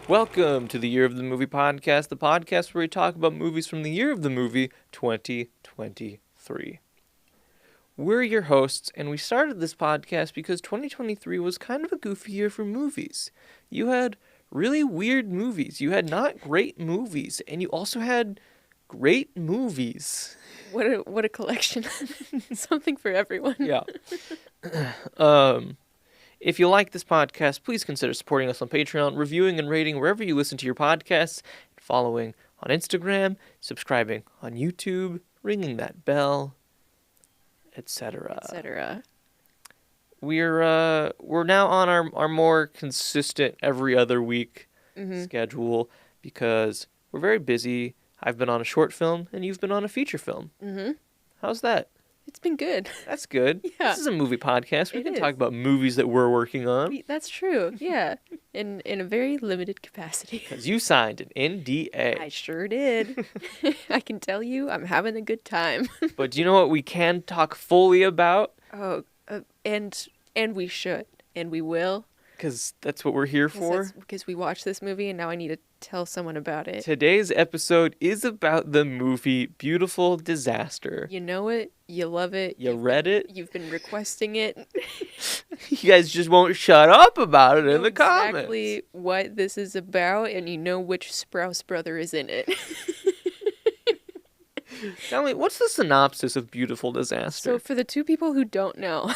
Welcome to the Year of the Movie podcast, the podcast where we talk about movies from the year of the movie 2023. We're your hosts, and we started this podcast because 2023 was kind of a goofy year for movies. You had really weird movies, you had not great movies, and you also had great movies. What a collection. Something for everyone. Yeah. If you like this podcast, please consider supporting us on Patreon, reviewing and rating wherever you listen to your podcasts, following on Instagram, subscribing on YouTube, ringing that bell, etc. Etc. We're now on our more consistent every other week schedule because we're very busy. I've been on a short film and you've been on a feature film. Mm-hmm. How's that? It's been good. That's good. Yeah. This is a movie podcast. We It can is. talk about movies that we're working on. That's true. Yeah. In a very limited capacity. Because you signed an NDA. I sure did. I can tell you I'm having a good time. But do you know what we can talk fully about? Oh, and we should. And we will. Because that's what we're here for. Because we watched this movie and now I need to tell someone about it. Today's episode is about the movie Beautiful Disaster. You know it. You love it. You read it? You've been requesting it. You guys just won't shut up about it in the comments. Exactly what this is about, and you know which Sprouse brother is in it. Tell me, what's the synopsis of Beautiful Disaster? So, for the two people who don't know,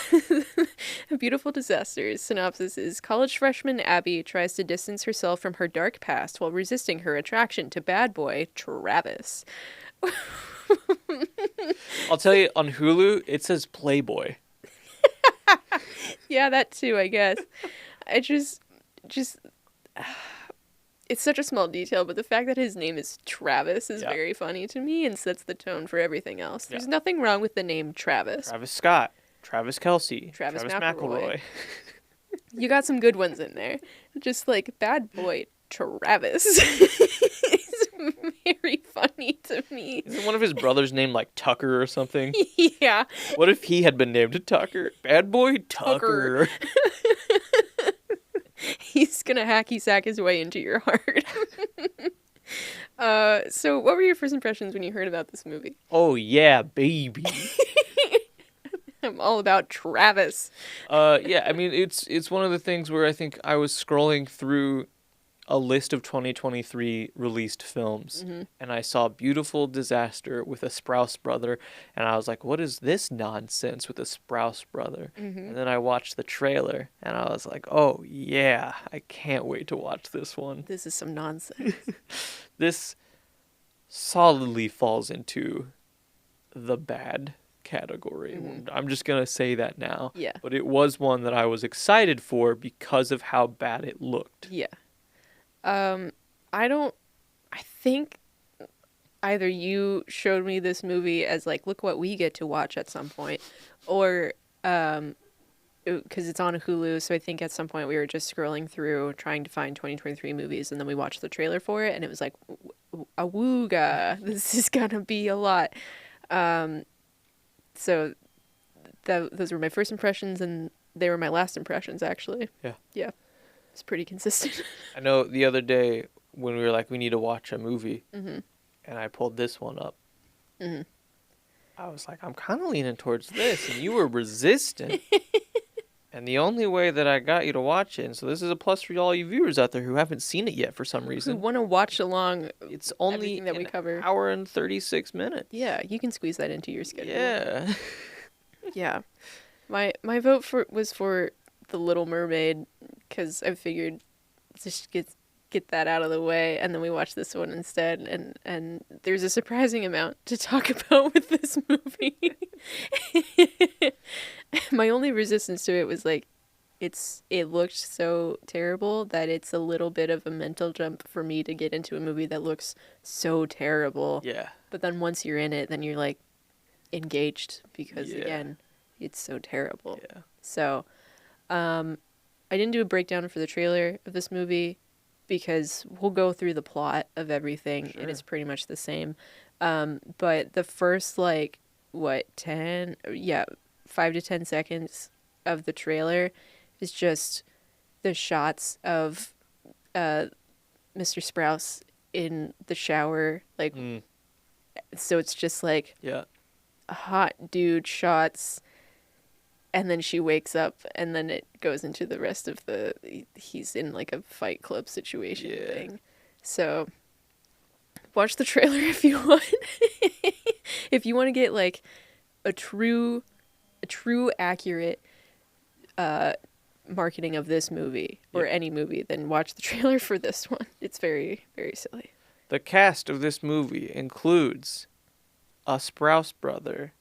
Beautiful Disaster's synopsis is college freshman Abby tries to distance herself from her dark past while resisting her attraction to bad boy Travis. I'll tell you, on Hulu, it says Playboy. Yeah, that too, I guess. I just it's such a small detail, but the fact that his name is Travis is very funny to me and sets the tone for everything else. There's nothing wrong with the name Travis. Travis Scott, Travis Kelce, Travis McElroy. You got some good ones in there. Just like bad boy Travis. It's very funny to me. Isn't one of his brothers named like Tucker or something? Yeah. What if he had been named Tucker? Bad boy Tucker. He's gonna hacky sack his way into your heart. So what were your first impressions when you heard about this movie? Oh yeah, baby. I'm all about Travis. Yeah, I mean it's one of the things where I think I was scrolling through a list of 2023 released films and I saw Beautiful Disaster with a Sprouse brother and I was like, what is this nonsense with a Sprouse brother? And then I watched the trailer and I was like, oh yeah, I can't wait to watch this one. This is some nonsense. This solidly falls into the bad category. I'm just going to say that now. Yeah. But it was one that I was excited for because of how bad it looked. Yeah. I think either you showed me this movie as like, look what we get to watch at some point, or, because it's on Hulu, so I think at some point we were just scrolling through trying to find 2023 movies, and then we watched the trailer for it, and it was like, awooga, this is gonna be a lot. So those were my first impressions, and they were my last impressions, actually. Yeah. Yeah. It's pretty consistent. I know the other day when we were like, we need to watch a movie, and I pulled this one up. I was like, I'm kind of leaning towards this, and you were resistant. And the only way that I got you to watch it, and so this is a plus for all you viewers out there who haven't seen it yet for some Who reason. want to watch along? It's only everything that we cover. an hour and 36 minutes. Yeah, you can squeeze that into your schedule. Yeah. Yeah. My vote was for The Little Mermaid, because I figured just get that out of the way, and then we watched this one instead, and there's a surprising amount to talk about with this movie. My only resistance to it was like it looked so terrible that it's a little bit of a mental jump for me to get into a movie that looks so terrible. Yeah. But then once you're in it, then you're like engaged because again, it's so terrible. Yeah. So, I didn't do a breakdown for the trailer of this movie because we'll go through the plot of everything and it's pretty much the same. But the first 5 to 10 seconds of the trailer is just the shots of Mr. Sprouse in the shower, like, so it's just like Yeah. hot dude shots, and then she wakes up, and then it goes into the rest of he's in like a Fight Club situation thing. So watch the trailer if you want. If you want to get like a true accurate marketing of this movie or any movie, then watch the trailer for this one. It's very, very silly. The cast of this movie includes a Sprouse brother,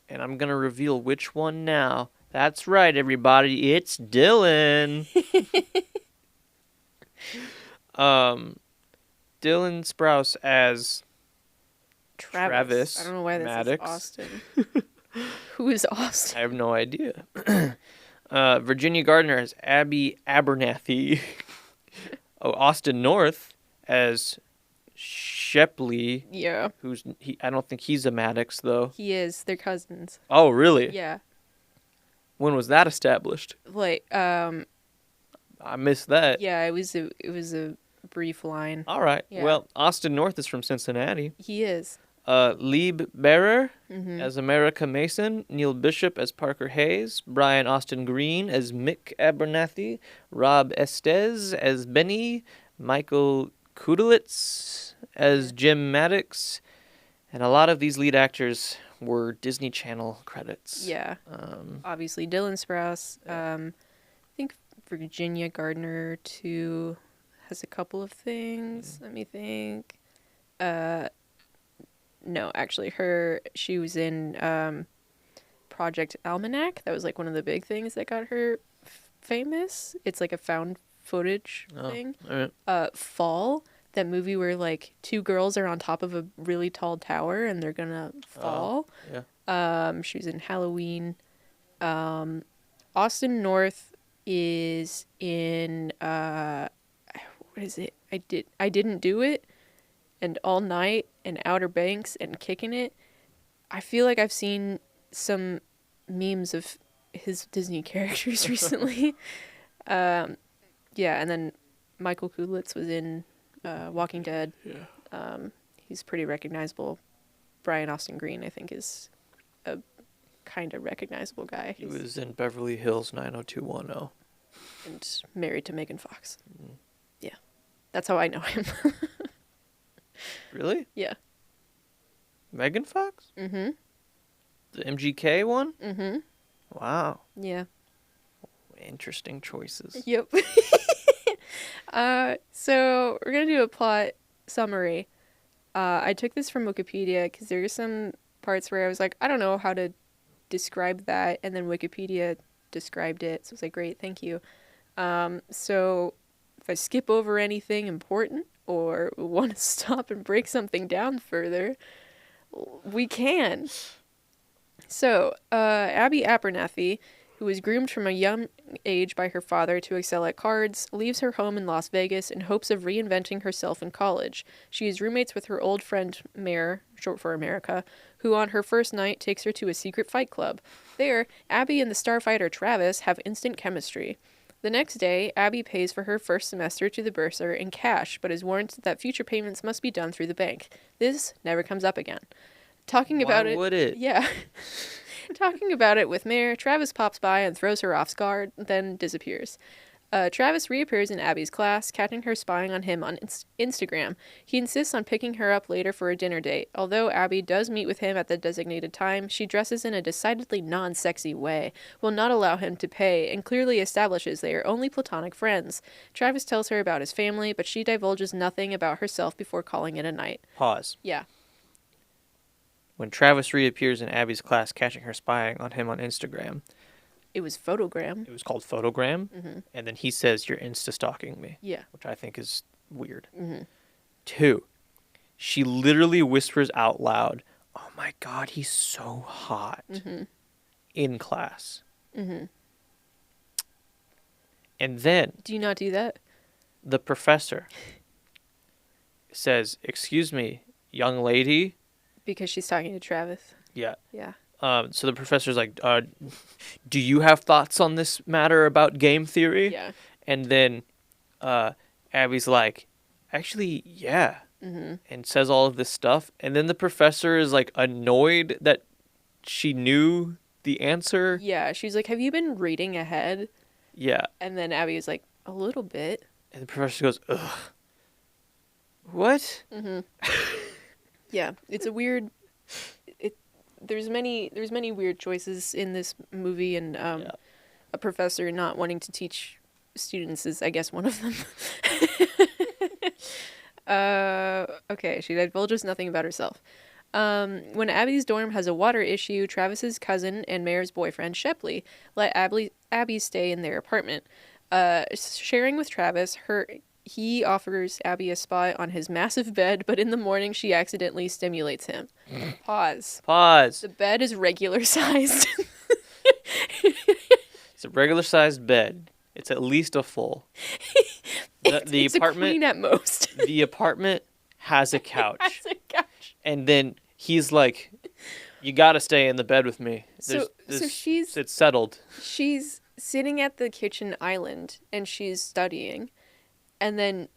and I'm going to reveal which one now. That's right, everybody. It's Dylan. Dylan Sprouse as Travis I don't know why this Maddox. is Austin. Who is Austin? I have no idea. Virginia Gardner as Abby Abernathy. Austin North as Shepley. Yeah. I don't think he's a Maddox though. He is. They're cousins. Oh, really? Yeah. When was that established? Like, I missed that. yeah, it was a brief line. All right. Yeah. Well, Austin North is from Cincinnati. He is. Lieb Bearer as America Mason, Neil Bishop as Parker Hayes, Brian Austin Green as Mick Abernathy, Rob Estes as Benny, Michael Kudelitz as Jim Maddox, and a lot of these lead actors were Disney Channel credits. Yeah. Obviously, Dylan Sprouse. I think Virginia Gardner too has a couple of things. Let me think. No, actually, she was in Project Almanac. That was like one of the big things that got her famous. It's like a found footage thing. All right. Fall, that movie where like two girls are on top of a really tall tower and they're gonna fall. Yeah. She was in Halloween. Austin North is in what is it? I didn't do it, and All Night, and Outer Banks, and Kicking It. I feel like I've seen some memes of his Disney characters recently. Yeah, and then Michael Kudlitz was in Walking Dead. Yeah. He's pretty recognizable. Brian Austin Green, I think, is a kind of recognizable guy. He was in Beverly Hills 90210. And married to Megan Fox. Yeah. That's how I know him. Really? Yeah. Megan Fox? Mm-hmm. The MGK one? Mm-hmm. Wow. Yeah. Interesting choices. Yep. So we're going to do a plot summary. I took this from Wikipedia because there are some parts where I was like, I don't know how to describe that. And then Wikipedia described it. So I was like, great, thank you. So if I skip over anything important or want to stop and break something down further, we can. So, Abby Abernathy, who was groomed from a young age by her father to excel at cards, leaves her home in Las Vegas in hopes of reinventing herself in college. She is roommates with her old friend Mare, short for America, who on her first night takes her to a secret fight club. There, Abby and the starfighter Travis have instant chemistry. The next day, Abby pays for her first semester to the bursar in cash, but is warned that future payments must be done through the bank. This never comes up again. Talking about it... Why would it? Yeah. Talking about it with Mare, Travis pops by and throws her off guard, then disappears. Travis reappears in Abby's class, catching her spying on him on Instagram. He insists on picking her up later for a dinner date. Although Abby does meet with him at the designated time, she dresses in a decidedly non-sexy way, will not allow him to pay, and clearly establishes they are only platonic friends. Travis tells her about his family, but she divulges nothing about herself before calling it a night. Pause. Yeah. When Travis reappears in Abby's class catching her spying on him on Instagram. It was Photogram. It was called Photogram. Mm-hmm. And then he says, you're Insta-stalking me. Yeah. Which I think is weird. Mm-hmm. 2, she literally whispers out loud, oh my God, he's so hot. Mm-hmm. In class. Mm-hmm. And then... Do you not do that? The professor says, excuse me, young lady. Because she's talking to Travis. Yeah. Yeah. So the professor's like, do you have thoughts on this matter about game theory? Yeah. And then Abby's like, actually, yeah. And says all of this stuff. And then the professor is like annoyed that she knew the answer. Yeah, she's like, have you been reading ahead? Yeah. And then Abby is like, a little bit. And the professor goes, ugh. What? Yeah, it's a weird. There's many weird choices in this movie, and a professor not wanting to teach students is, I guess, one of them. Okay, she divulges nothing about herself. When Abby's dorm has a water issue, Travis's cousin and Mayor's boyfriend, Shepley, let Abby stay in their apartment. Sharing with Travis, he offers Abby a spot on his massive bed, but in the morning she accidentally stimulates him. Pause. The bed is regular sized. It's a regular sized bed. It's at least a full. The it's apartment, a queen at most. The apartment has a couch. And then he's like, you gotta stay in the bed with me. It's settled. She's sitting at the kitchen island and she's studying. And then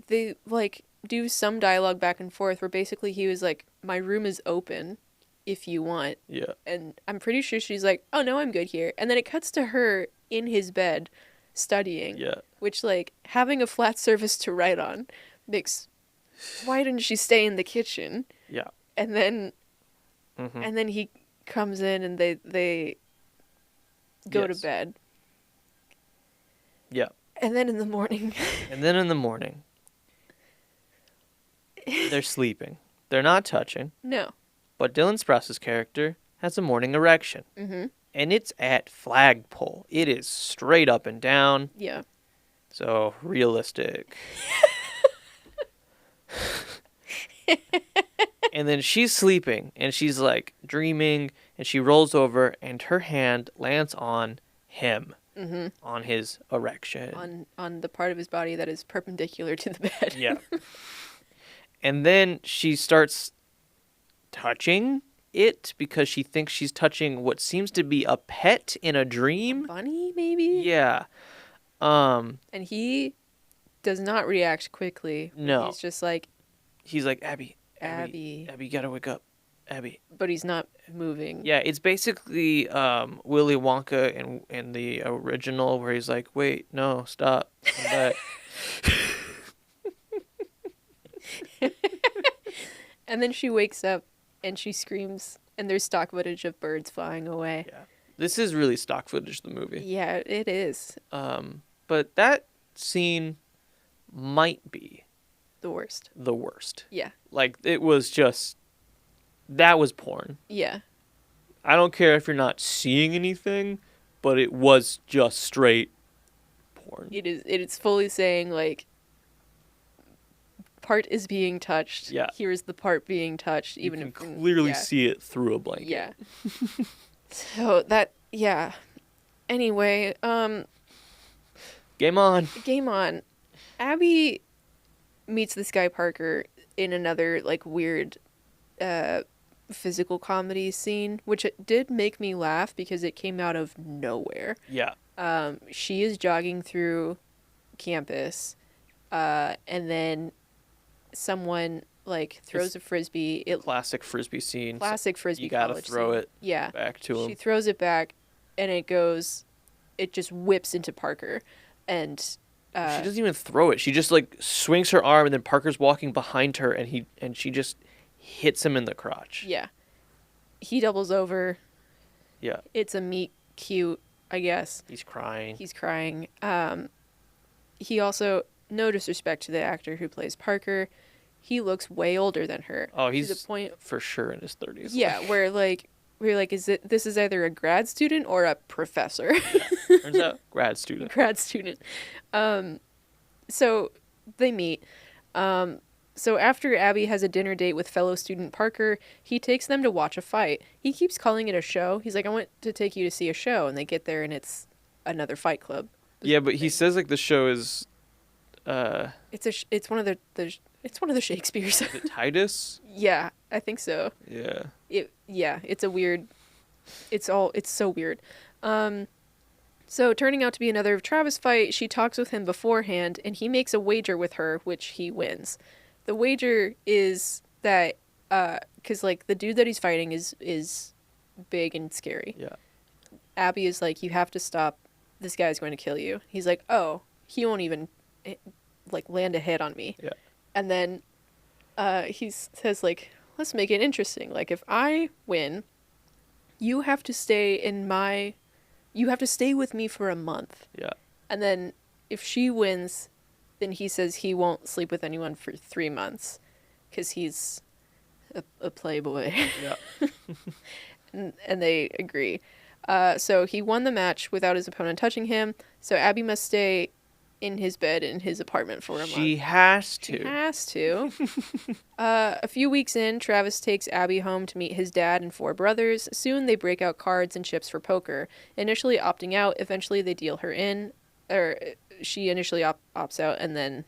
they like do some dialogue back and forth where basically he was like, my room is open if you want. Yeah. And I'm pretty sure she's like, oh no, I'm good here. And then it cuts to her in his bed studying. Yeah. Which, like, having a flat surface to write on makes... Why didn't she stay in the kitchen? Yeah. And then... And then he comes in and they go to bed. Yeah. And then in the morning... They're sleeping. They're not touching. No. But Dylan Sprouse's character has a morning erection. And it's at flagpole. It is straight up and down. Yeah. So, realistic. And then she's sleeping, and she's, like, dreaming, and she rolls over, and her hand lands on him. On his erection. On the part of his body that is perpendicular to the bed. Yeah. And then she starts touching it because she thinks she's touching what seems to be a pet in a dream. Bunny, maybe? Yeah. And he does not react quickly. No. He's just like... He's like, Abby, you gotta wake up. Abby. But he's not moving. Yeah, it's basically Willy Wonka in the original where he's like, wait, no, stop. Come back. And then she wakes up and she screams, and there's stock footage of birds flying away. Yeah. This is really stock footage, the movie. Yeah, it is. But that scene might be the worst. Yeah. Like, it was just... That was porn. Yeah. I don't care if you're not seeing anything, but it was just straight porn. It is fully saying, like, part is being touched. Yeah. Here's the part being touched. You can clearly see it through a blanket. Yeah. So that, yeah. Anyway, Game on. Abby meets this guy Parker in another, like, weird physical comedy scene, which it did make me laugh because it came out of nowhere. Yeah. She is jogging through campus, and then someone, like, throws a frisbee. Classic frisbee scene. Classic frisbee. You gotta throw it. Yeah. Back to him. She throws it back, and it just whips into Parker, and she doesn't even throw it. She just, like, swings her arm, and then Parker's walking behind her, and she just hits him in the crotch. Yeah. He doubles over. Yeah. It's a meet cute, I guess. He's crying. He also, no disrespect to the actor who plays Parker, he looks way older than her. Oh, he's to the point, for sure in his 30s. Yeah, where, like, we're like, this is either a grad student or a professor. Yeah. Turns out, grad student. So they meet. So after Abby has a dinner date with fellow student Parker, he takes them to watch a fight. He keeps calling it a show. He's like, I want to take you to see a show. And they get there and it's another fight club. Yeah, but he says, like, the show is... It's one of the Shakespeares. Is it Titus? Yeah, I think so. Yeah. It's a weird... It's so weird. So, turning out to be another Travis fight, she talks with him beforehand, and he makes a wager with her, which he wins. The wager is that, because like the dude that he's fighting is big and scary. Yeah. Abby is like, you have to stop. This guy's going to kill you. He's like, oh, he won't even like land a hit on me. Yeah. And then he says like, let's make it interesting. Like if I win, you have to stay with me for a month. Yeah. And then if she wins, then he says he won't sleep with anyone for 3 months because he's a playboy. Yeah. and they agree. So he won the match without his opponent touching him. So Abby must stay in his bed in his apartment for a month. She has to. She has to. A few weeks in, Travis takes Abby home to meet his dad and 4 brothers. Soon they break out cards and chips for poker. Initially opting out, eventually they deal her in. Or she initially opts out, and then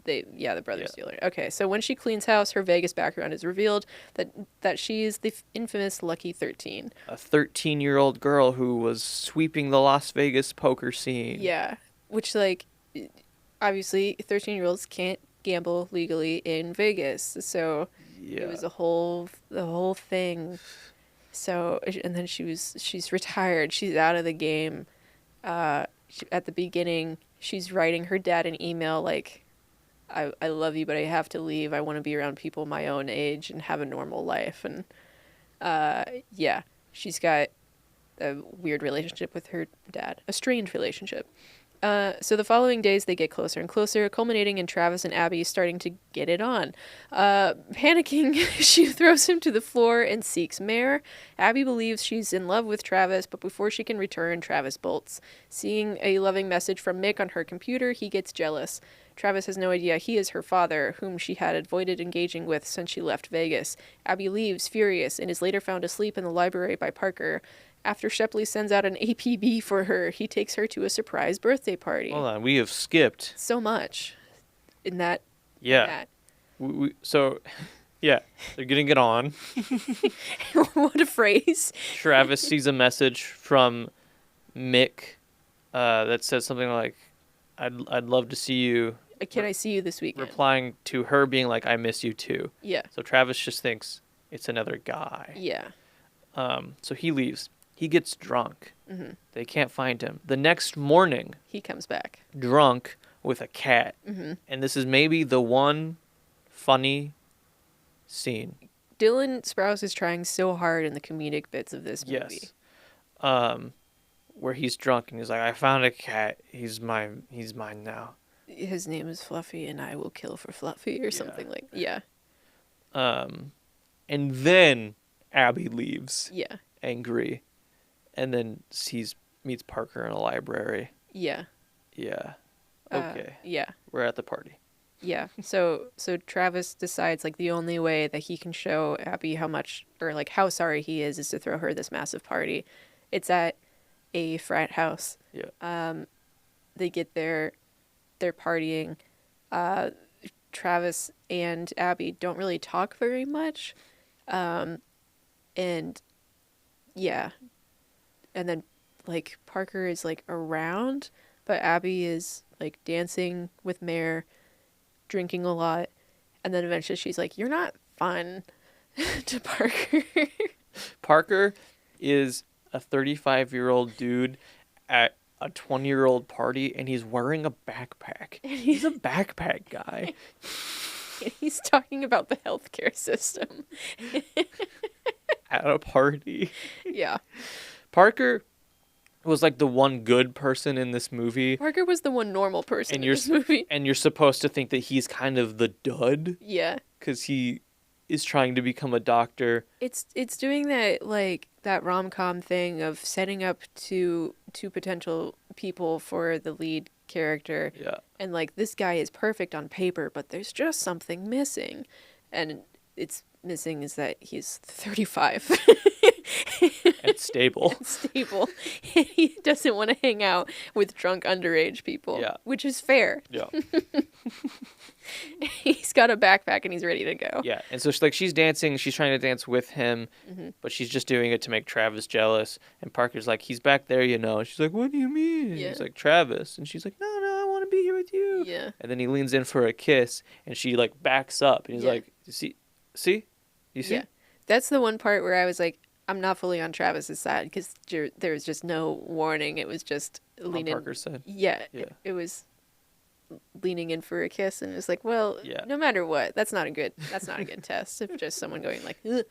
the brothers deal her. Okay, so when she cleans house, her Vegas background is revealed that she's the infamous Lucky 13. A 13-year-old girl who was sweeping the Las Vegas poker scene. Yeah, which, like, obviously 13-year-olds can't gamble legally in Vegas, so it was the whole thing. So, and then she's retired. She's out of the game. At the beginning, she's writing her dad an email like, I love you, but I have to leave. I want to be around people my own age and have a normal life. And she's got a weird relationship with her dad, a strained relationship. So the following days, they get closer and closer, culminating in Travis and Abby starting to get it on. Panicking, she throws him to the floor and seeks Mare. Abby believes she's in love with Travis, but before she can return, Travis bolts. Seeing a loving message from Mick on her computer, he gets jealous. Travis has no idea he is her father, whom she had avoided engaging with since she left Vegas. Abby leaves, furious, and is later found asleep in the library by Parker. After Shepley sends out an APB for her, he takes her to a surprise birthday party. Hold on, we have skipped so much in that. Yeah. So, they're getting it on. What a phrase. Travis sees a message from Mick that says something like, I'd love to see you. Can I see you this weekend? Replying to her being like, I miss you too. Yeah. So Travis just thinks it's another guy. Yeah. So he leaves. He gets drunk. Mm-hmm. They can't find him. The next morning, he comes back drunk with a cat. Mm-hmm. And this is maybe the one funny scene. Dylan Sprouse is trying so hard in the comedic bits of this movie. Yes. Where he's drunk and he's like, I found a cat. He's mine now. His name is Fluffy and I will kill for Fluffy or something like that. Yeah. And then Abby leaves. Yeah. Angry. And then meets Parker in a library. Yeah. Yeah. Okay. Yeah. We're at the party. Yeah. So Travis decides like the only way that he can show Abby how much or like how sorry he is to throw her this massive party. It's at a frat house. Yeah. They get there, they're partying. Travis and Abby don't really talk very much. And yeah. And then like Parker is like around, but Abby is like dancing with Mare, drinking a lot. And then eventually she's like, you're not fun to Parker. Parker is a 35-year-old dude at a 20-year-old party, and he's wearing a backpack. He's a backpack guy. He's talking about the healthcare system. At a party. Yeah. Parker was like the one good person in this movie. Parker was the one normal person in this movie. And you're supposed to think that he's kind of the dud. Yeah. Because he is trying to become a doctor. It's doing that like that rom-com thing of setting up two potential people for the lead character. Yeah. And like this guy is perfect on paper, but there's just something missing. And it's missing is that he's 35. and stable. and stable. And he doesn't want to hang out with drunk underage people. Yeah. Which is fair. Yeah. He's got a backpack and he's ready to go. Yeah. And so she's dancing. She's trying to dance with him, but she's just doing it to make Travis jealous. And Parker's like, he's back there, you know. And she's like, what do you mean? Yeah. He's like, Travis. And she's like, no, I want to be here with you. Yeah. And then he leans in for a kiss, and she like backs up. And he's like, see? You see? Yeah. That's the one part where I was like, I'm not fully on Travis's side because there was just no warning. It was just leaning. On Parker's side. Yeah. It was leaning in for a kiss, and it's like, well, no matter what, that's not a good test. If just someone going like, ugh.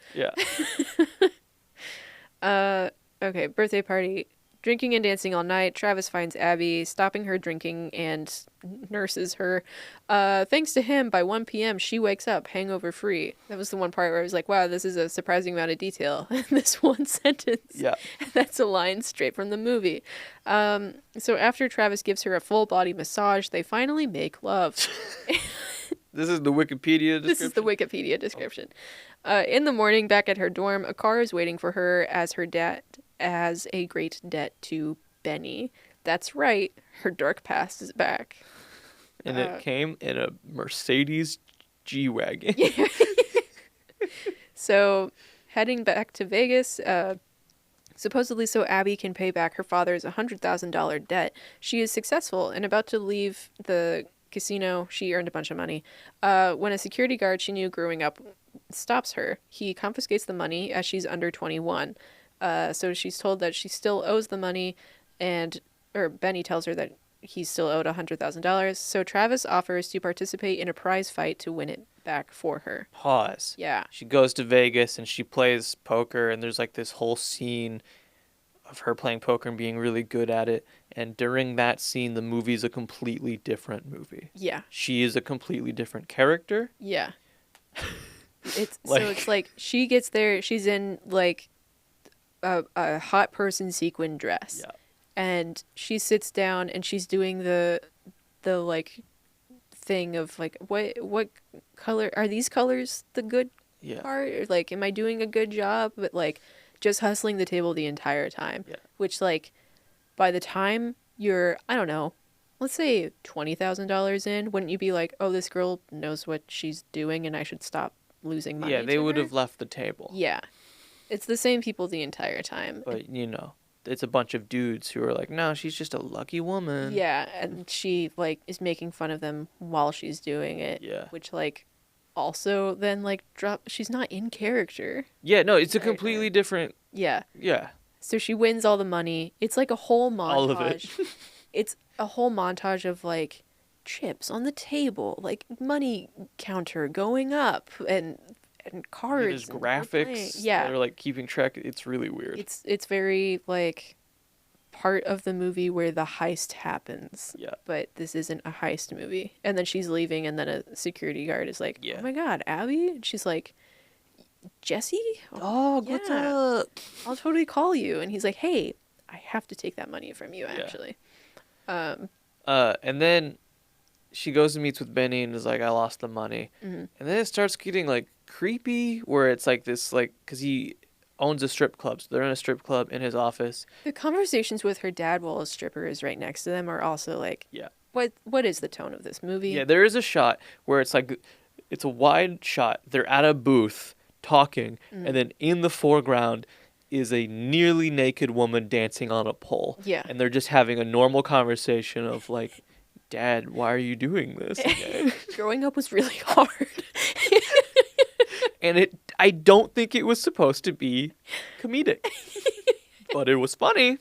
Yeah. Okay, birthday party. Drinking and dancing all night. Travis finds Abby, stopping her drinking, and nurses her. Thanks to him, by 1 p.m., she wakes up hangover-free. That was the one part where I was like, wow, this is a surprising amount of detail in this one sentence. Yeah. That's a line straight from the movie. So after Travis gives her a full-body massage, they finally make love. This is the Wikipedia description? This is the Wikipedia description. In the morning, back at her dorm, a car is waiting for her as her dad has a great debt to Benny. That's right, her dark past is back. And it came in a Mercedes G-Wagon. Yeah. So, heading back to Vegas, supposedly so Abby can pay back her father's $100,000 debt. She is successful and about to leave the casino. She earned a bunch of money. When a security guard she knew growing up stops her, he confiscates the money as she's under 21. So she's told that she still owes the money, or Benny tells her that he still owed $100,000. So Travis offers to participate in a prize fight to win it back for her. Pause. Yeah. She goes to Vegas and she plays poker, and there's like this whole scene of her playing poker and being really good at it. And during that scene, the movie's a completely different movie. Yeah. She is a completely different character. Yeah. It's like she gets there, she's in like a hot person sequin dress. Yeah. And she sits down and she's doing the like thing of like what color are these colors the good part? Or, like, am I doing a good job? But like just hustling the table the entire time. Yeah. Which like by the time you're, I don't know, let's say $20,000 in, wouldn't you be like, oh, this girl knows what she's doing and I should stop losing money? Yeah, they to would her? have left the table. Yeah. It's the same people the entire time. But, you know, it's a bunch of dudes who are like, no, she's just a lucky woman. Yeah, and she, like, is making fun of them while she's doing it. Yeah. Which, like, also then, like, she's not in character. Yeah, no, it's a completely different... Yeah. Yeah. So she wins all the money. It's like a whole montage. All of it. It's a whole montage of, like, chips on the table, like, money counter going up, and cards. There's graphics. Yeah. They're like keeping track. It's really weird. It's very like part of the movie where the heist happens. Yeah. But this isn't a heist movie. And then she's leaving and then a security guard is like, Yeah. oh my God, Abby? And she's like, Jesse? Dog, yeah. what's up? I'll totally call you. And he's like, hey, I have to take that money from you, actually. And then she goes and meets with Benny and is like, I lost the money. Mm-hmm. And then it starts getting like creepy where it's like this, like, because he owns a strip club. So they're in a strip club in his office. The conversations with her dad while a stripper is right next to them are also like, Yeah. What is the tone of this movie? Yeah, there is a shot where it's like, it's a wide shot. They're at a booth talking. Mm-hmm. And then in the foreground is a nearly naked woman dancing on a pole. Yeah. And they're just having a normal conversation of like, Dad, why are you doing this? Growing up was really hard. And I don't think it was supposed to be comedic. But it was funny.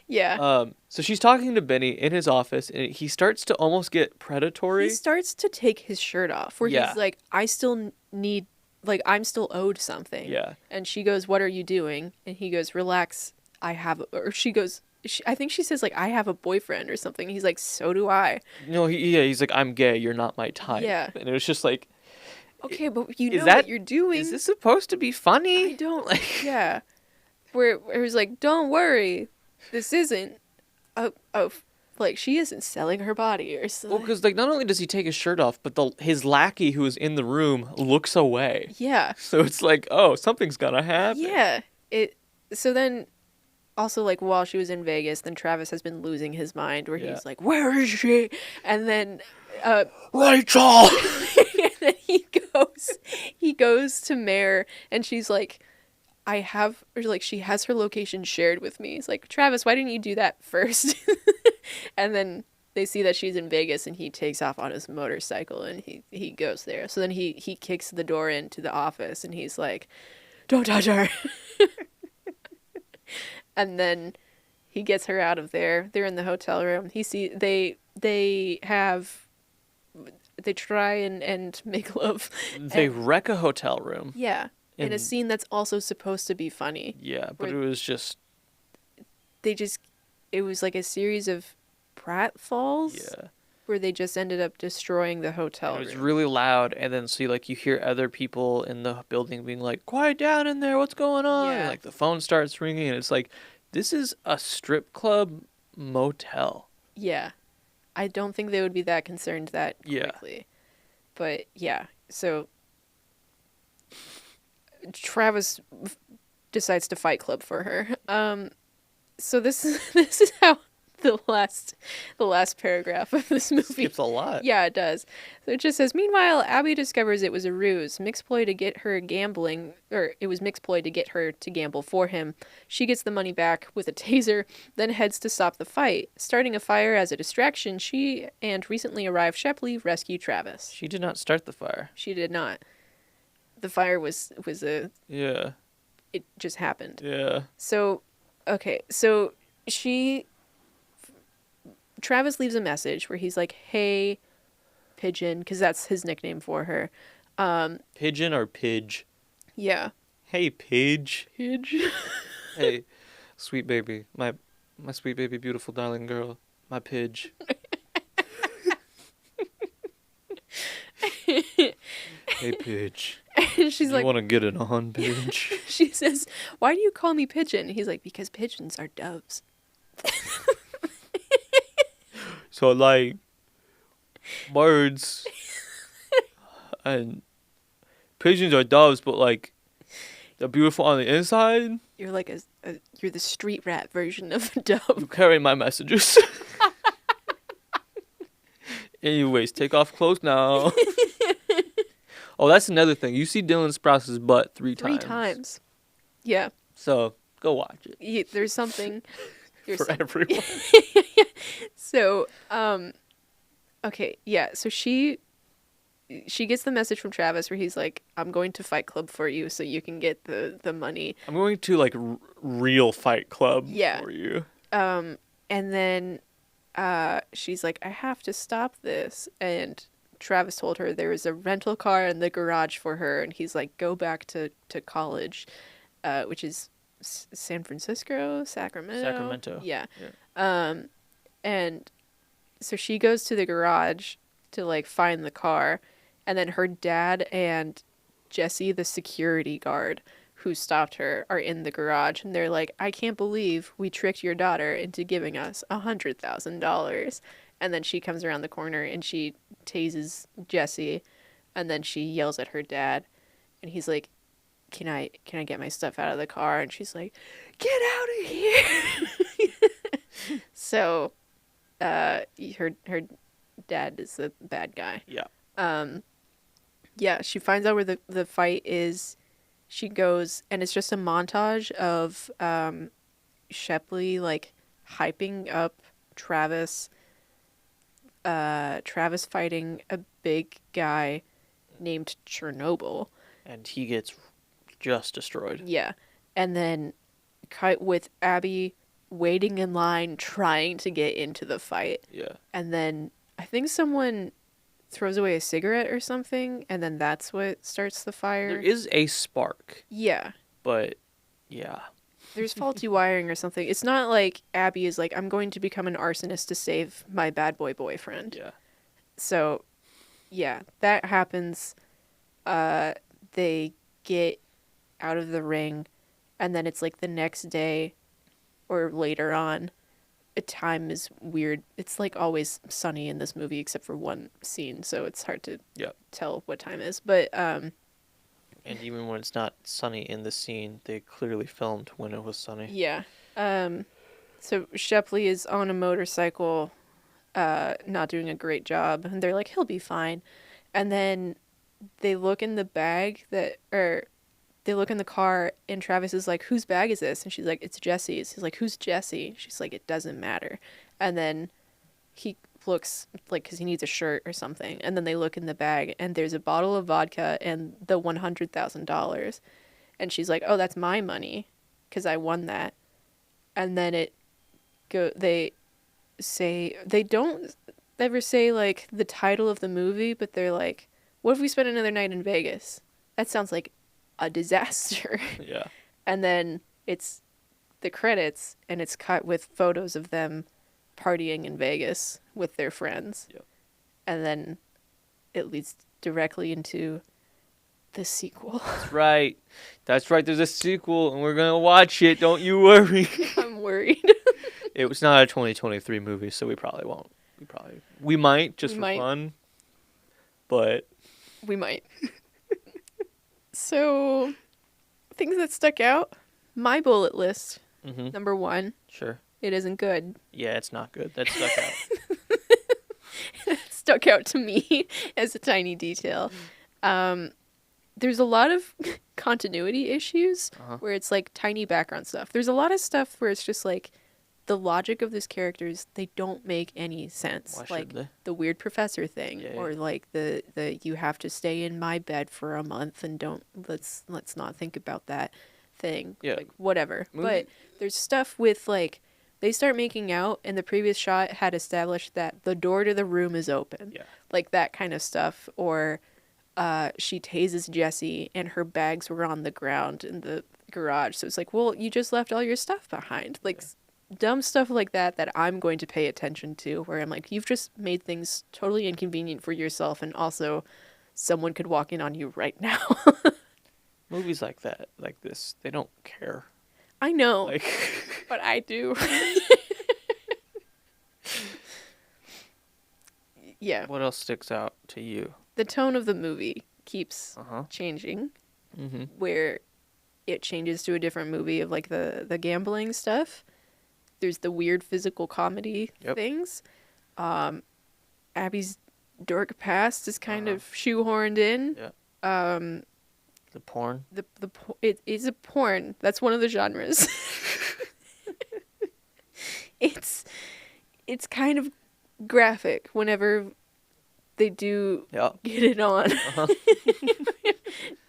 Yeah. So she's talking to Benny in his office, and he starts to almost get predatory. He starts to take his shirt off, where he's like, I still need, like, I'm still owed something. Yeah. And she goes, what are you doing? And he goes, relax, or she goes, I think she says, like, I have a boyfriend or something. He's like, so do I. No, he's like, I'm gay, you're not my type. Yeah. And it was just like... Okay, but you know what you're doing. Is this supposed to be funny? I don't, like... Yeah. Where it was like, don't worry, this isn't a Like, she isn't selling her body or Well, something. because like not only does he take his shirt off, but his lackey who is in the room looks away. Yeah. So it's like, oh, something's gonna happen. Yeah. So then also, like, while she was in Vegas, then Travis has been losing his mind where Yeah. he's like, where is she? And then Rachel. and then he goes to Mare, and she's like, she has her location shared with me. He's like, Travis, why didn't you do that first? And then they see that she's in Vegas, and he takes off on his motorcycle, and he goes there. So then he kicks the door into the office, and he's like, don't touch her. And then he gets her out of there. They're in the hotel room. They try and make love. They wreck a hotel room. Yeah. In a And- scene that's also supposed to be funny. Yeah, but Where- it was just It was like a series of pratfalls. yeah. Where they just ended up destroying the hotel It was room. really loud, and then so you hear other people in the building being like, "Quiet down in there! What's going on?" Yeah. And, like the phone starts ringing, and it's like, this is a strip club motel. Yeah. I don't think they would be that concerned that Yeah. quickly. But yeah, so Travis decides to fight club for her. So this is how the last paragraph of this movie Skips a lot. Yeah, it does. So it just says, meanwhile, Abby discovers it was a ruse, mixploy to get her gambling, or it was mixploy to get her to gamble for him. She gets the money back with a taser, then heads to stop the fight. Starting a fire as a distraction, she and recently arrived Shepley rescue Travis. She did not start the fire. She did not. The fire was Yeah. it just happened. Yeah. So, okay, so Travis leaves a message where he's like, hey, Pigeon, because that's his nickname for her. Pigeon or Pidge? Yeah. Hey, Pidge. Pidge. Hey, sweet baby. My sweet baby, beautiful darling girl. My Pidge. Hey, Pidge. And she's You like, want to get it on, Pidge? she says, why do you call me Pigeon? He's like, because pigeons are doves. So, like, birds and pigeons are doves, but, like, they're beautiful on the inside. You're like you're the street rat version of a dove. You carry my messages. Anyways, take off clothes now. Oh, that's another thing. You see Dylan Sprouse's butt three times. Yeah. So, go watch it. There's something. For everyone. So, okay, yeah. So she gets the message from Travis where he's like, "I'm going to Fight Club for you, so you can get the money." I'm going to, like, real Fight Club Yeah. for you. And then, she's like, "I have to stop this." And Travis told her there was a rental car in the garage for her, and he's like, "Go back to college," which is San Francisco, Sacramento. Yeah. And so she goes to the garage to like find the car, and then her dad and Jesse, the security guard who stopped her, are in the garage, and they're like, I can't believe we tricked your daughter into giving us $100,000. And then she comes around the corner and she tases Jesse, and then she yells at her dad, and he's like, Can I get my stuff out of the car? And she's like, get out of here. So, her dad is the bad guy. Yeah. Yeah, she finds out where the fight is. She goes, and it's just a montage of Shepley like hyping up Travis. Travis fighting a big guy named Chernobyl. And he gets just destroyed. Yeah. And then cut with Abby waiting in line trying to get into the fight. Yeah. And then I think someone throws away a cigarette or something, and then that's what starts the fire. There is a spark, Yeah. but yeah. There's faulty wiring or something. It's not like Abby is like, I'm going to become an arsonist to save my bad boy boyfriend. Yeah. So, yeah, that happens. They get out of the ring, and then it's like the next day or later on, time is weird. It's like always sunny in this movie except for one scene, so it's hard to tell what time is. But and even when it's not sunny in the scene, they clearly filmed when it was sunny. Yeah. So Shepley is on a motorcycle, not doing a great job, and they're like, he'll be fine. And then they look in the they look in the car, and Travis is like, whose bag is this? And she's like, it's Jesse's. He's like, who's Jesse? She's like, it doesn't matter. And then he looks, like, because he needs a shirt or something. And then they look in the bag, and there's a bottle of vodka and the $100,000. And she's like, oh, that's my money, because I won that. And then they don't ever say, like, the title of the movie, but they're like, what if we spent another night in Vegas? That sounds like a disaster. Yeah. And then it's the credits, and it's cut with photos of them partying in Vegas with their friends. Yep. And then it leads directly into the sequel. That's right. There's a sequel, and we're going to watch it. Don't you worry. I'm worried. It was not a 2023 movie, so we probably won't. We might, just for fun. But we might. So, things that stuck out. My bullet list. Mm-hmm. Number 1. Sure. It isn't good. Yeah, it's not good. That stuck out. It stuck out to me as a tiny detail. There's a lot of continuity issues where it's like tiny background stuff. There's a lot of stuff where it's just like the logic of these characters, they don't make any sense. Why like should they? the weird professor thing, or like the you have to stay in my bed for a month and let's not think about that thing. Yeah. Like whatever. But there's stuff with like they start making out, and the previous shot had established that the door to the room is open. Yeah. Like that kind of stuff. Or she tases Jesse, and her bags were on the ground in the garage. So it's like, well, you just left all your stuff behind. Like dumb stuff like that I'm going to pay attention to, where I'm like, you've just made things totally inconvenient for yourself, and also someone could walk in on you right now. Movies like that, like this, they don't care. I know, Like, but I do. Yeah. What else sticks out to you? The tone of the movie keeps changing, where it changes to a different movie of like the gambling stuff. There's the weird physical comedy things. Abby's dark past is kind of shoehorned in. Yeah. The porn. It is a porn. That's one of the genres. It's kind of graphic whenever they do get it on.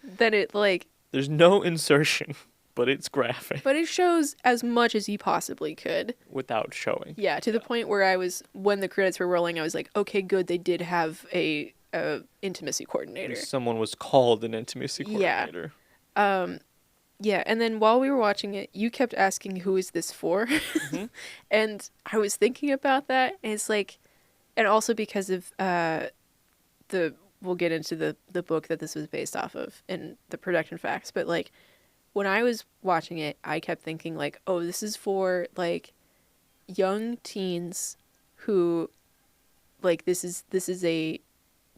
Then it like there's no insertion, but it's graphic. But it shows as much as he possibly could without showing. Yeah, to the point where when the credits were rolling, I was like, okay, good, they did have a intimacy coordinator. Someone was called an intimacy coordinator. Yeah, and then while we were watching it, you kept asking, who is this for? And I was thinking about that, and it's like, and also because of we'll get into the book that this was based off of and the production facts, but like, when I was watching it, I kept thinking like, oh, this is for like young teens who like this is a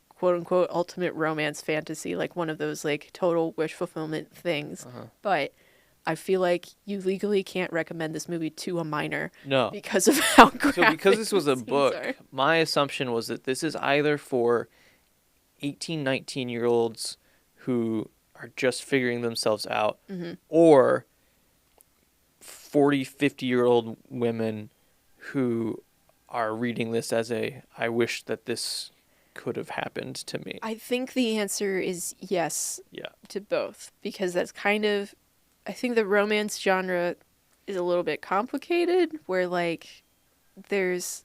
quote unquote ultimate romance fantasy, like one of those like total wish fulfillment things. But I feel like you legally can't recommend this movie to a minor. No. Because of how graphic. So because this was a book, are. My assumption was that this is either for 18, 19-year-olds who are just figuring themselves out, or 40, 50-year-old women who are reading this as I wish that this could have happened to me. I think the answer is yes to both, because that's kind of, I think the romance genre is a little bit complicated, where like it's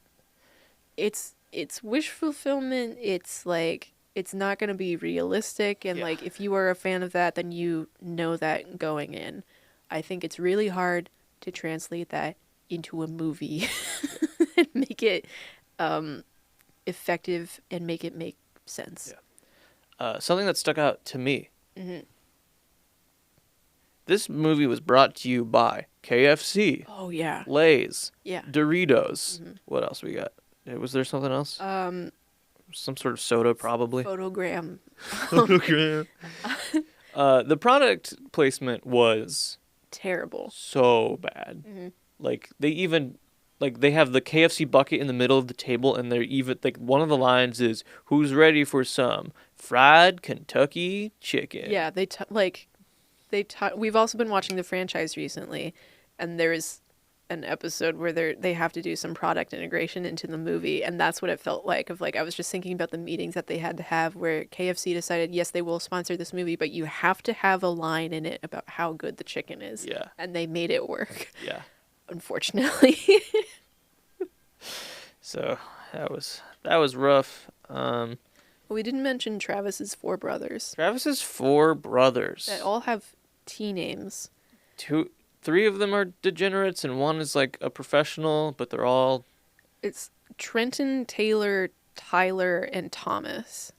wish fulfillment, it's like it's not going to be realistic, and like if you are a fan of that, then you know that going in. I think it's really hard to translate that into a movie and make it effective and make it make sense. Something that stuck out to me. This movie was brought to you by KFC, Oh yeah. Lay's, Yeah. Doritos. What else we got? Was there something else? Some sort of soda, probably. Photogram. Photogram. The product placement was Terrible. so bad. Like they have the KFC bucket in the middle of the table, and they're even like one of the lines is, "Who's ready for some fried Kentucky chicken?" Yeah, we've also been watching the franchise recently, and there's an episode where they have to do some product integration into the movie, and that's what it felt like. Of like, I was just thinking about the meetings that they had to have where KFC decided, yes, they will sponsor this movie, but you have to have a line in it about how good the chicken is. Yeah. And they made it work. Yeah. Unfortunately. So that was rough. We didn't mention Travis's 4 brothers. Travis's 4 brothers. That all have T names. 3 of them are degenerates, and one is like a professional, but they're all... It's Trenton, Taylor, Tyler, and Thomas.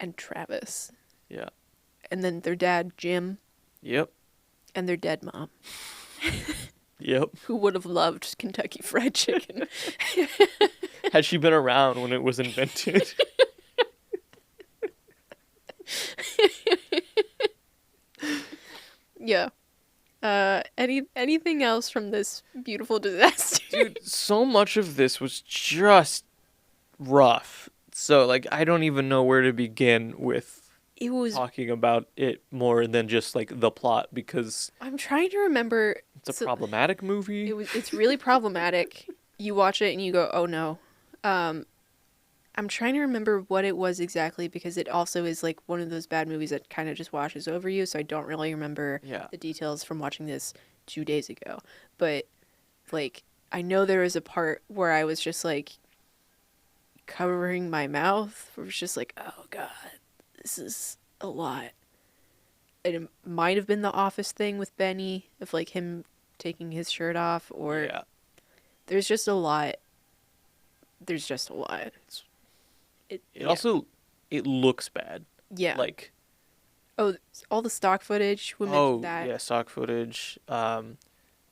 And Travis. Yeah. And then their dad, Jim. Yep. And their dead mom. Yep. Who would have loved Kentucky Fried Chicken. Had she been around when it was invented. Yeah. Anything else from this beautiful disaster? Dude, so much of this was just rough. So, like, I don't even know where to begin with talking about it more than just, like, the plot, because... I'm trying to remember... It's a problematic movie. It's really problematic. You watch it and you go, oh no. I'm trying to remember what it was exactly, because it also is like one of those bad movies that kind of just washes over you, so I don't really remember the details from watching this 2 days ago. But, like, I know there was a part where I was just, like, covering my mouth. Where it was just like, oh god, this is a lot. It might have been the Office thing with Benny, of, like, him taking his shirt off, or... There's just a lot. There's just a lot. It looks bad. Yeah. Like... Oh, all the stock footage. We mentioned that. Yeah, stock footage. Like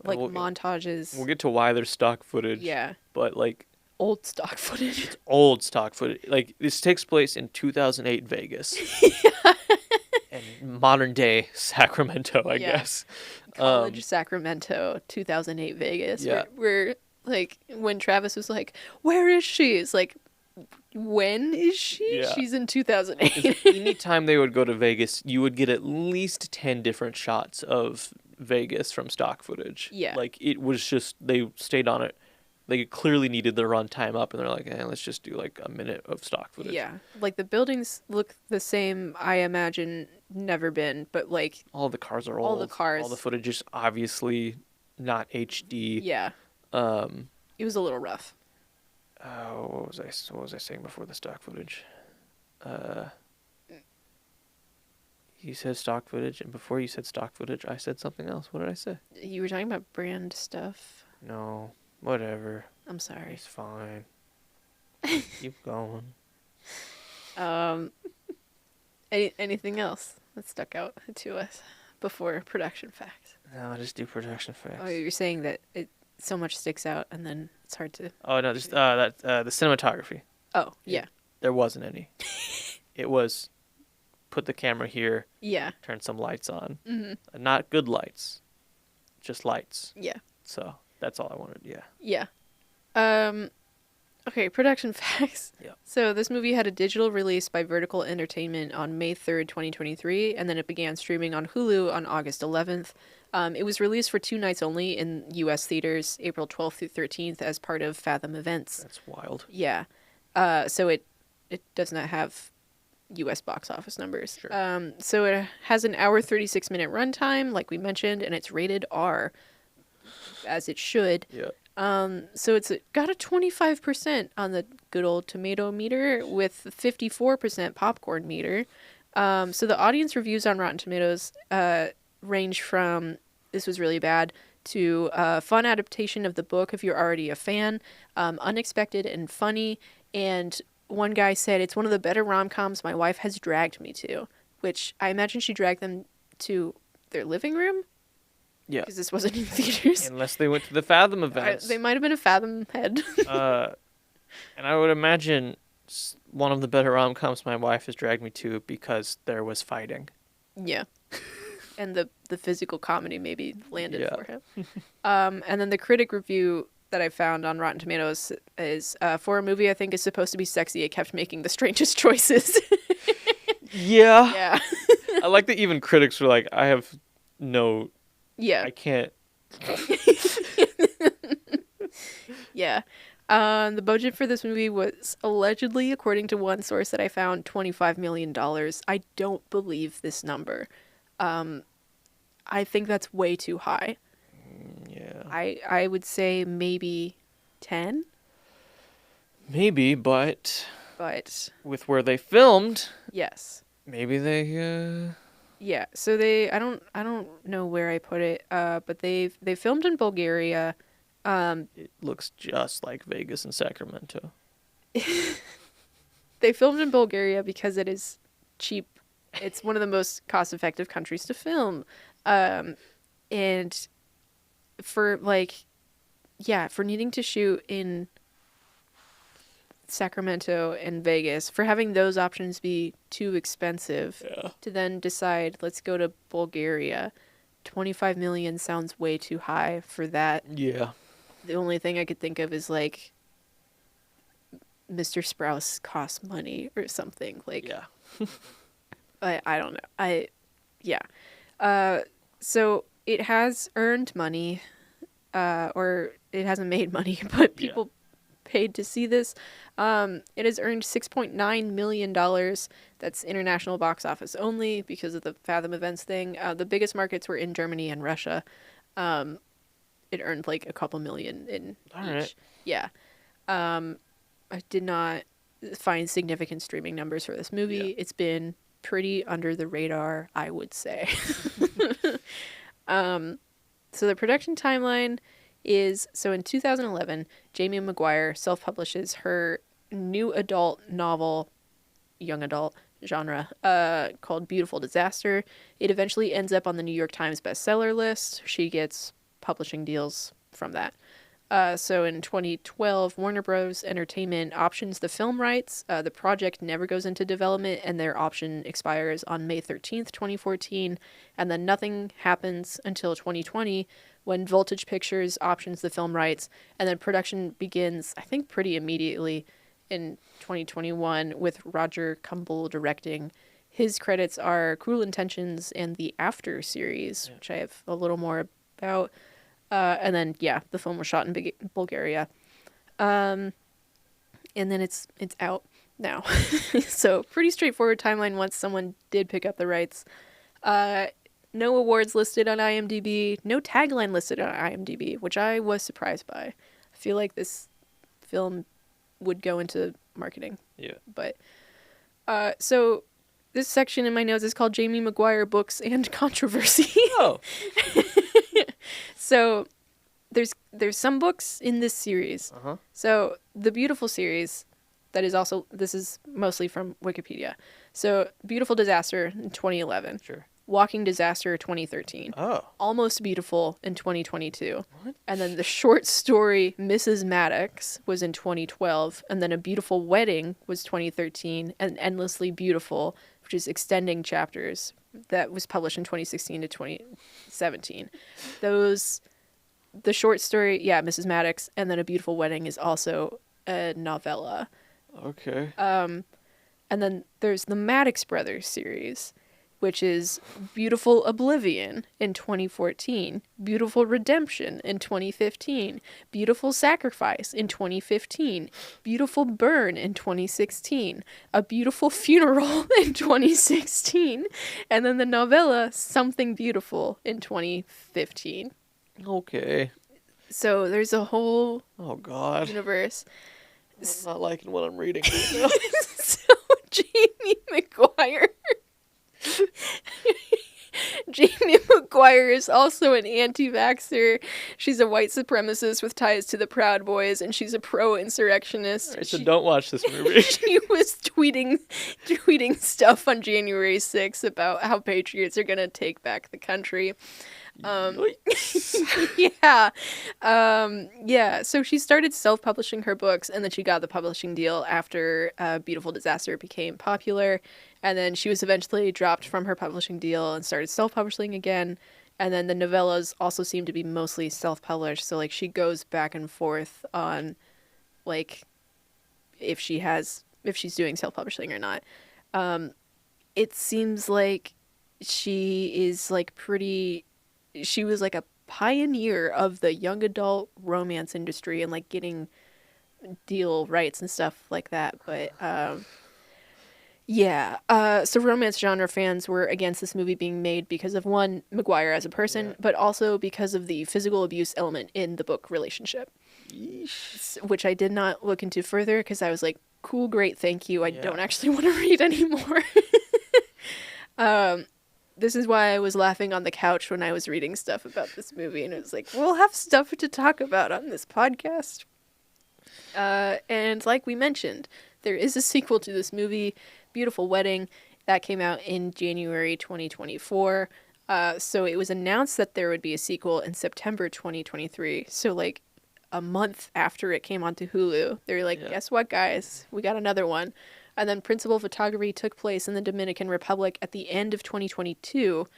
montages. We'll get to why there's stock footage. Yeah. But, like... Old stock footage. It's old stock footage. Like, this takes place in 2008 Vegas. And modern-day Sacramento, I guess. College Sacramento, 2008 Vegas. Yeah. Where, like, when Travis was like, where is she? It's like... When is she? Yeah. She's in 2008. Anytime they would go to Vegas, you would get at least 10 different shots of Vegas from stock footage. Yeah. Like, it was just, they stayed on it. They clearly needed the run time up, and they're like, let's just do, like, a minute of stock footage. Yeah. Like, the buildings look the same, I imagine, never been, but, like... All the cars are old. All the cars. All the footage is obviously not HD. Yeah. It was a little rough. What was I saying before the stock footage? You said stock footage, and before you said stock footage, I said something else. What did I say? You were talking about brand stuff. No, whatever. I'm sorry. It's fine. Keep going. Anything else that stuck out to us before production facts? No, just do production facts. Oh, you're saying that so much sticks out, and then it's hard to... Oh, no, just the cinematography. Oh, yeah. There wasn't any. It was put the camera here. Yeah. Turn some lights on. Mm-hmm. Not good lights. Just lights. Yeah. So, that's all I wanted, yeah. Yeah. Okay, production facts. Yeah. So this movie had a digital release by Vertical Entertainment on May 3rd, 2023, and then it began streaming on Hulu on August 11th. It was released for 2 nights only in U.S. theaters, April 12th through 13th, as part of Fathom Events. That's wild. Yeah. So it does not have U.S. box office numbers. Sure. So it has an hour 36-minute runtime, like we mentioned, and it's rated R, as it should. Yeah. So it's got a 25% on the good old tomato meter with 54% popcorn meter. So the audience reviews on Rotten Tomatoes range from this was really bad to fun adaptation of the book if you're already a fan, unexpected and funny, and one guy said it's one of the better rom-coms my wife has dragged me to, which I imagine she dragged them to their living room. Yeah. Because this wasn't in theaters. Unless they went to the Fathom events. They might have been a Fathom head. And I would imagine one of the better rom-coms my wife has dragged me to because there was fighting. Yeah. And the physical comedy maybe landed for him. And then the critic review that I found on Rotten Tomatoes is, for a movie I think is supposed to be sexy, it kept making the strangest choices. Yeah. Yeah. I like that even critics were like, I have no... Yeah. I can't... Yeah. The budget for this movie was allegedly, according to one source that I found, $25 million. I don't believe this number. I think that's way too high. Yeah. I would say maybe 10. Maybe, but But with where they filmed, yes. maybe they Yeah. So I don't know where I put it. But they filmed in Bulgaria. it looks just like Vegas and Sacramento. They filmed in Bulgaria because it is cheap. It's one of the most cost-effective countries to film. And for for needing to shoot in Sacramento and Vegas, for having those options be too expensive to then decide, let's go to Bulgaria, 25 million sounds way too high for that. Yeah. The only thing I could think of is like Mr. Sprouse costs money or something. Like, yeah. I don't know. So it has earned money, or it hasn't made money, but people paid to see this. It has earned $6.9 million. That's international box office only because of the Fathom Events thing. The biggest markets were in Germany and Russia. It earned like a couple million in each. Right. Yeah. I did not find significant streaming numbers for this movie. Yeah. It's been pretty under the radar, I would say. So the production timeline is, so in 2011, Jamie McGuire self-publishes her new adult novel, young adult genre, called Beautiful Disaster. It eventually ends up on the New York Times bestseller list. She gets publishing deals from that. So in 2012, Warner Bros. Entertainment options the film rights. The project never goes into development, and their option expires on May 13th, 2014. And then nothing happens until 2020, when Voltage Pictures options the film rights. And then production begins, I think, pretty immediately in 2021, with Roger Kumble directing. His credits are Cruel Intentions and the After series, which I have a little more about. And then, the film was shot in Bulgaria. And then it's out now. So pretty straightforward timeline once someone did pick up the rights. No awards listed on IMDb. No tagline listed on IMDb, which I was surprised by. I feel like this film would go into marketing. Yeah. But, so this section in my notes is called Jamie McGuire Books and Controversy. Oh. So there's some books in this series. Uh-huh. So the Beautiful series, this is mostly from Wikipedia. So Beautiful Disaster in 2011. Sure. Walking Disaster 2013. Oh. Almost Beautiful in 2022. What? And then the short story Mrs. Maddox was in 2012. And then A Beautiful Wedding was 2013. And Endlessly Beautiful, which is extending chapters, that was published in 2016 to 2017. The short story, Mrs. Maddox, and then A Beautiful Wedding is also a novella. Okay. And then there's the Maddox Brothers series, which is Beautiful Oblivion in 2014, Beautiful Redemption in 2015, Beautiful Sacrifice in 2015, Beautiful Burn in 2016, A Beautiful Funeral in 2016, and then the novella Something Beautiful in 2015. Okay. So there's a whole universe. I'm not liking what I'm reading right now. So Jamie McGuire McGuire is also an anti-vaxxer. She's a white supremacist with ties to the Proud Boys, and she's a pro-insurrectionist. Right, so don't watch this movie. She was tweeting stuff on January 6th about how patriots are gonna take back the country. Yeah. Yeah. So she started self-publishing her books, and then she got the publishing deal after Beautiful Disaster became popular. And then she was eventually dropped from her publishing deal and started self-publishing again. And then the novellas also seem to be mostly self-published. So, like, she goes back and forth on, like, if she's doing self-publishing or not. It seems like she is, like, she was like a pioneer of the young adult romance industry and like getting deal rights and stuff like that. But so romance genre fans were against this movie being made because of, one, McGuire as a person, but also because of the physical abuse element in the book relationship. Yeesh. Which I did not look into further because I was like, cool, great, thank you. I don't actually want to read anymore. This is why I was laughing on the couch when I was reading stuff about this movie, and it was like, we'll have stuff to talk about on this podcast. And like we mentioned, there is a sequel to this movie, Beautiful Wedding, that came out in January 2024. So it was announced that there would be a sequel in September 2023. So like a month after it came onto Hulu, they were like, guess what, guys? We got another one. And then principal photography took place in the Dominican Republic at the end of 2022,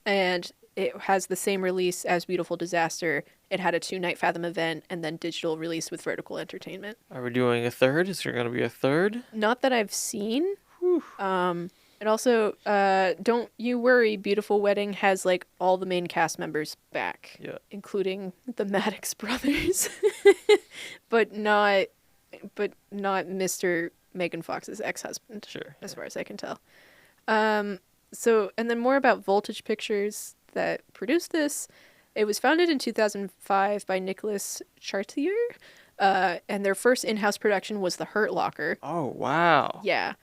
and it has the same release as Beautiful Disaster. It had a 2-night Fathom event and then digital release with Vertical Entertainment. Are we doing a third? Is there going to be a third? Not that I've seen. And also, don't you worry, Beautiful Wedding has like all the main cast members back, including the Maddox brothers, but not Mr. Megan Fox's ex-husband, as far as I can tell. So, and then more about Voltage Pictures that produced this. It was founded in 2005 by Nicholas Chartier, and their first in-house production was The Hurt Locker. Oh, wow. Yeah.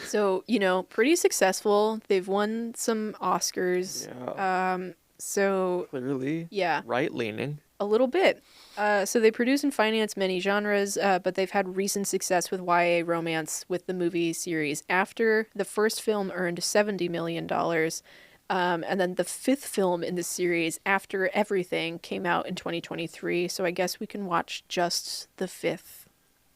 So, you know, pretty successful. They've won some Oscars. Yeah. So... Clearly. Yeah. Right-leaning. A little bit. So they produce and finance many genres, but they've had recent success with YA romance with the movie series After. The first film earned $70 million. And then the fifth film in the series, After Everything, came out in 2023. So I guess we can watch just the fifth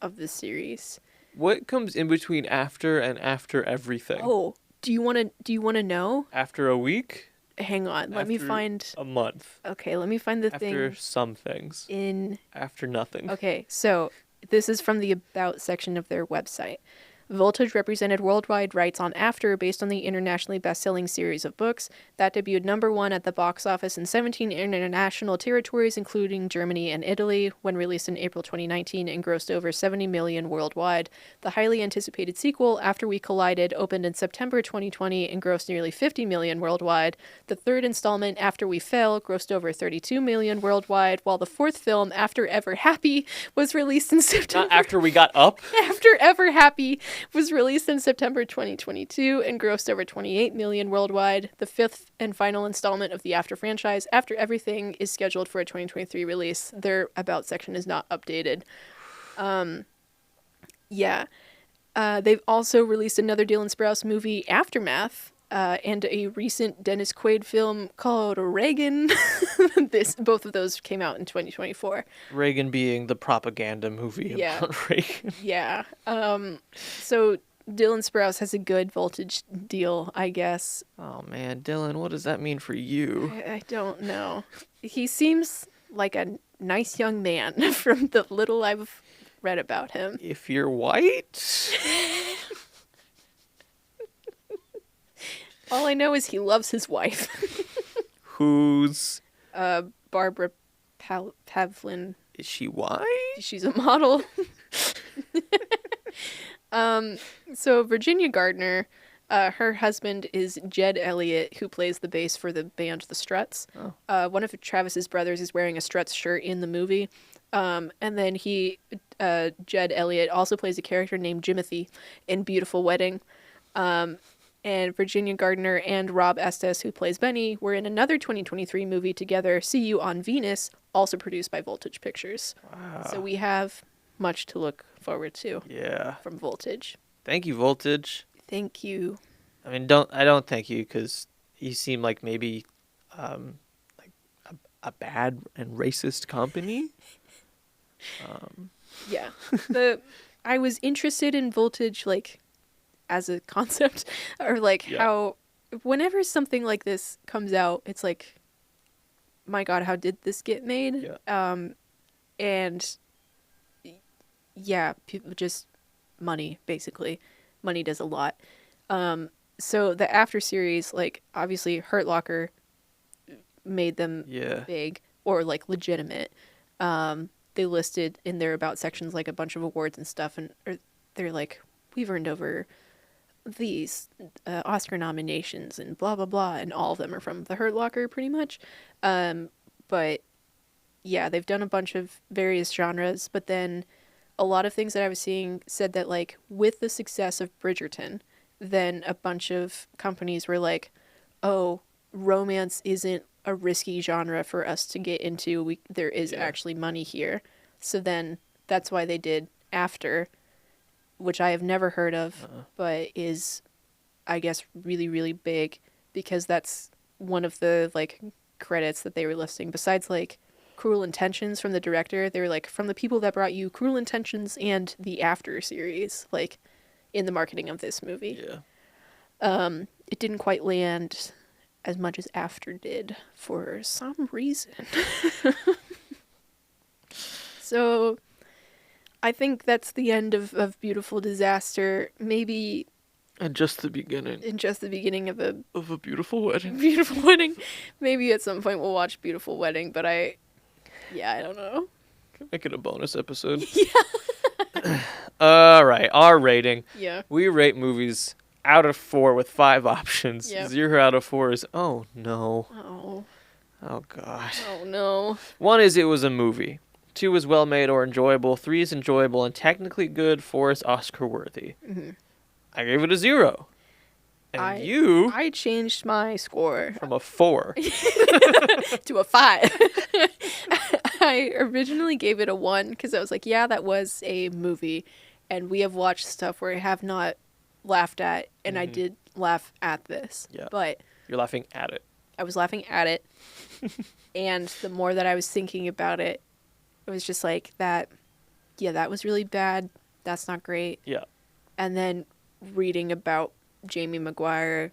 of the series. What comes in between After and After Everything? Oh, do you want to know? After a week? Hang on, let me find... a month. Okay, let me find the thing. After some things. After nothing. Okay, so this is from the About section of their website. Voltage represented worldwide rights on After based on the internationally best-selling series of books that debuted #1 at the box office in 17 international territories, including Germany and Italy, when released in April 2019 and grossed over $70 million worldwide. The highly anticipated sequel, After We Collided, opened in September 2020 and grossed nearly $50 million worldwide. The third installment, After We Fell, grossed over $32 million worldwide, while the fourth film, After Ever Happy, was released in September... Not After We Got Up? After Ever Happy was released in September 2022 and grossed over $28 million worldwide. The fifth and final installment of the After franchise, After Everything, is scheduled for a 2023 release. Their About section is not updated. They've also released another Dylan Sprouse movie, Aftermath, and a recent Dennis Quaid film called Reagan. Both of those came out in 2024. Reagan being the propaganda movie about Reagan. Yeah. So Dylan Sprouse has a good Voltage deal, I guess. Oh man, Dylan, what does that mean for you? I don't know. He seems like a nice young man from the little I've read about him. If you're white? All I know is he loves his wife. Who's? Barbara Pavlin. Is she white? She's a model. So Virginia Gardner, her husband is Jed Elliott, who plays the bass for the band The Struts. Oh. One of Travis's brothers is wearing a Struts shirt in the movie. And then Jed Elliott also plays a character named Jimothy in Beautiful Wedding. And Virginia Gardner and Rob Estes, who plays Benny, were in another 2023 movie together, See You on Venus, also produced by Voltage Pictures. Wow. So we have much to look forward to. Yeah. From Voltage. Thank you, Voltage. Thank you. I mean, don't thank you because you seem like maybe like a bad and racist company. Yeah. I was interested in Voltage, like, as a concept, or like how whenever something like this comes out, it's like, my God, how did this get made? Yeah. And yeah, people just money, basically. Money does a lot. So the after series, like, obviously Hurt Locker made them big or like legitimate. They listed in their about sections like a bunch of awards and stuff, and they're like, we've earned over these Oscar nominations and blah blah blah, and all of them are from the Hurt Locker pretty much. But yeah, they've done a bunch of various genres, but then a lot of things that I was seeing said that, like, with the success of Bridgerton, then a bunch of companies were like, oh, romance isn't a risky genre for us to get into. There is actually money here. So then that's why they did After, which I have never heard of, but is, I guess, really, really big because that's one of the, like, credits that they were listing. Besides, like, Cruel Intentions from the director, they were like, from the people that brought you Cruel Intentions and the After series, like, in the marketing of this movie. Yeah. It didn't quite land as much as After did for some reason. So I think that's the end of Beautiful Disaster. Maybe And just the beginning. in just the beginning of a beautiful wedding. Beautiful Wedding. Maybe at some point we'll watch Beautiful Wedding, but I don't know. Make it a bonus episode. Yeah. All right, our rating. Yeah. We rate movies out of 4 with 5 options. Yep. 0 out of 4 is, oh no. Oh. Oh gosh. Oh no. 1 is it was a movie. 2 is well made or enjoyable. 3 is enjoyable and technically good. 4 is Oscar worthy. Mm-hmm. I gave it a 0. And I changed my score from a 4 to a 5. I originally gave it a 1 because I was like, yeah, that was a movie. And we have watched stuff where I have not laughed at, and I did laugh at this. Yeah. But you're laughing at it. I was laughing at it. And the more that I was thinking about it, it was just like that was really bad. That's not great. Yeah. And then reading about Jamie McGuire,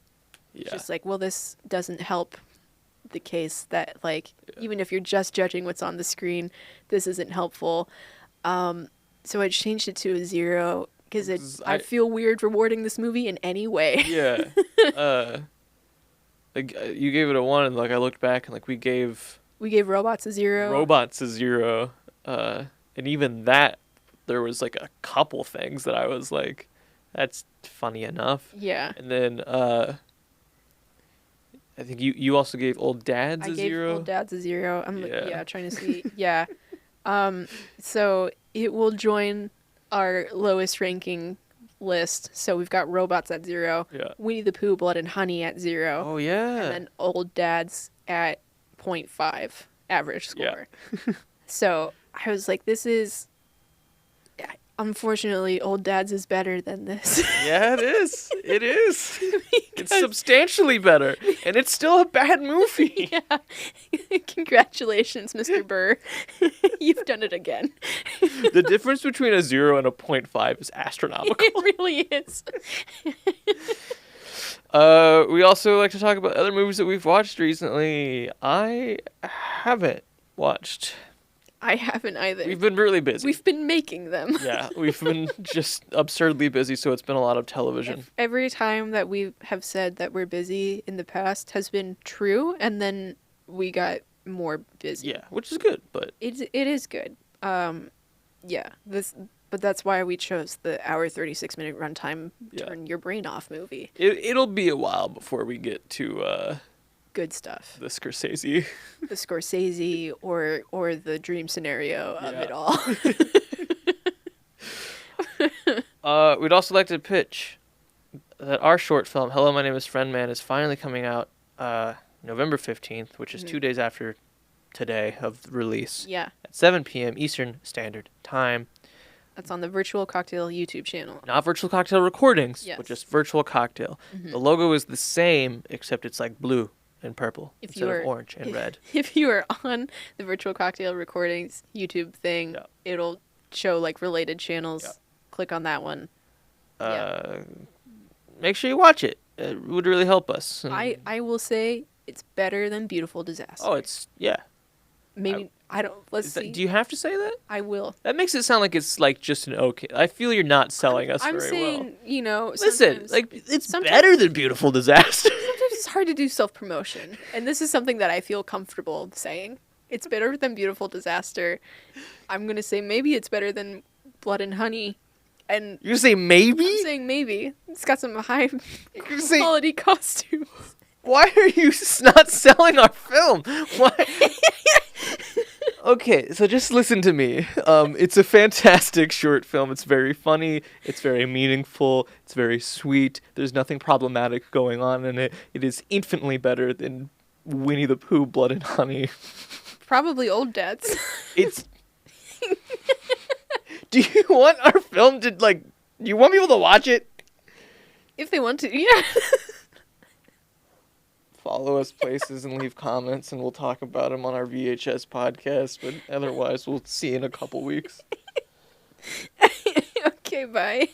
just like, well, this doesn't help the case that, like, even if you're just judging what's on the screen, this isn't helpful. So I changed it to a 0 because I feel weird rewarding this movie in any way. Yeah. Like, you gave it a 1, and like I looked back and like we gave Robots a 0. Robots a 0. And even that, there was like a couple things that I was like, that's funny enough. Yeah. And then I think you also gave Old Dads a 0. I gave Old Dads a 0. I'm trying to see. Yeah. So it will join our lowest ranking list. So we've got Robots at 0. Yeah. Winnie the Pooh, Blood and Honey at 0. Oh yeah. And then Old Dads at 0.5 average score. Yeah. So I was like, this is, unfortunately, Old Dads is better than this. Yeah, it is. It is. It's substantially better. And it's still a bad movie. Yeah. Congratulations, Mr. Burr. You've done it again. The difference between a 0 and a 0.5 is astronomical. It really is. We also like to talk about other movies that we've watched recently. I haven't watched. I haven't either. We've been really busy. We've been making them. Yeah, we've been just absurdly busy, so it's been a lot of television. Every time that we have said that we're busy in the past has been true, and then we got more busy. Yeah, which is good, but it is good. Yeah, but that's why we chose the hour 36-minute runtime turn your brain off movie. It'll be a while before we get to good stuff. The Scorsese. The Scorsese or the dream scenario of it all. We'd also like to pitch that our short film, Hello, My Name is Friend Man, is finally coming out November 15th, which is 2 days after today of release. Yeah. At 7 p.m. Eastern Standard Time. That's on the Virtual Cocktail YouTube channel. Not Virtual Cocktail Recordings, Yes. but just Virtual Cocktail. The logo is the same, except it's like blue and purple instead of orange and red. If you are on the Virtual Cocktail Recordings YouTube thing, it'll show like related channels. Click on that one. Make sure you watch it. It would really help us. And I will say it's better than Beautiful Disaster. oh, it's Maybe I don't. Let's see. Do you have to say that? I will. That makes it sound like it's like just an okay. I feel you're not selling us I'm very saying, well. you know, Listen, like it's better than Beautiful Disaster. Sometimes it's hard to do self-promotion, and this is something that I feel comfortable saying. It's better than Beautiful Disaster. I'm gonna say maybe it's better than Blood and Honey, and You're saying maybe? I'm saying maybe. It's got some high quality costumes. Why are you not selling our film? Why? Okay, so just listen to me. It's a fantastic short film. It's very funny. It's very meaningful. It's very sweet. There's nothing problematic going on in it. It is infinitely better than Winnie the Pooh, Blood and Honey. Probably Old Dads. It's... Do you want our film to, like... Do you want people to watch it? If they want to, yeah. Follow us places and leave comments, and we'll talk about them on our VHS podcast. But otherwise, we'll see you in a couple weeks. Okay, bye.